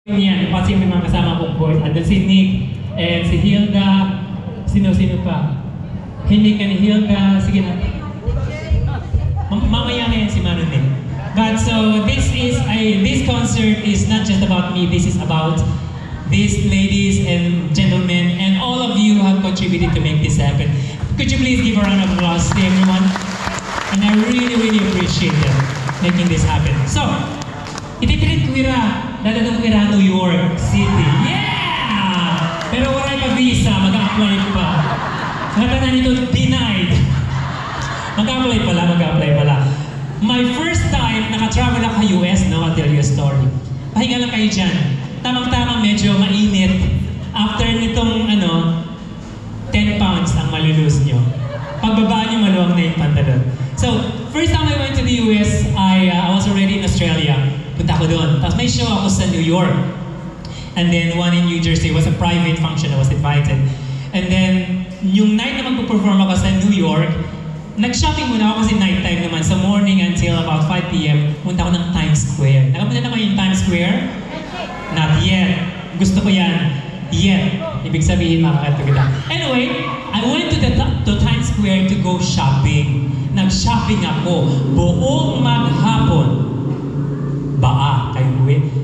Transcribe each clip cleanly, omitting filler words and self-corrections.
Yan, kasi may mga kasama kong boys. Andun si Nick, and si Hilda, sino pa? Nick and Hilda, sige na. Mamaya na yan si Manu Nick. But so, this concert is not just about me, this is about these ladies and gentlemen, and all of you have contributed to make this happen. Could you please give a round of applause to everyone? And I really appreciate them making this happen. So, ititreat ko dadalong ko New York City. Yeah! Pero wala pa visa, mag-a-apply pa. Nakatanan nito, denied. Mag-a-apply pala. My first time naka-travel ako sa US, no? I'll tell you a story. Pahinga lang kayo dyan. Tamang-tamang medyo mainit. After nitong 10 pounds ang malulose nyo. Pagbaba nyo, maluwag na yung pantalon. So, first time I went to the US, I was already in Australia. Punta ako doon. Tapos may show ako sa New York. And then one in New Jersey. It was a private function. I was invited. And then, yung night na magpo-perform ako sa New York, nag-shopping muna ako kasi nighttime naman. So morning until about 5 p.m., punta ako ng Times Square. Nakapunta na kayo yung Times Square? Not yet. Gusto ko yan. Yet. Ibig sabihin, makakita kita. Anyway, I went to Times Square to go shopping. Nag-shopping ako. Buong maghapon.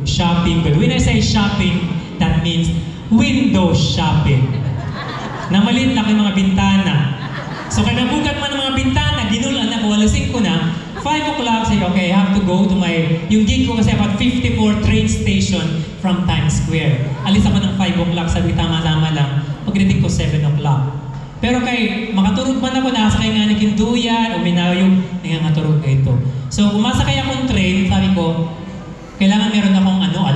Shopping. But when I say shopping, that means window shopping. Namalit na yung mga bintana. So kanabugat man ng mga bintana, ginulan na ko, alasing ko na, 5 o'clock, say, okay, I have to go to yung gig ko kasi about 54 train station from Times Square. Alis ako ng 5 o'clock, sabi tama-tama lang, pagdating ko 7 o'clock. Pero makaturog man ako, nakasakay nga ni Kinduyan, uminaw yung nangangaturog ko ito. So, kumasakay akong train, sabi ko, kailangan meron akong alam.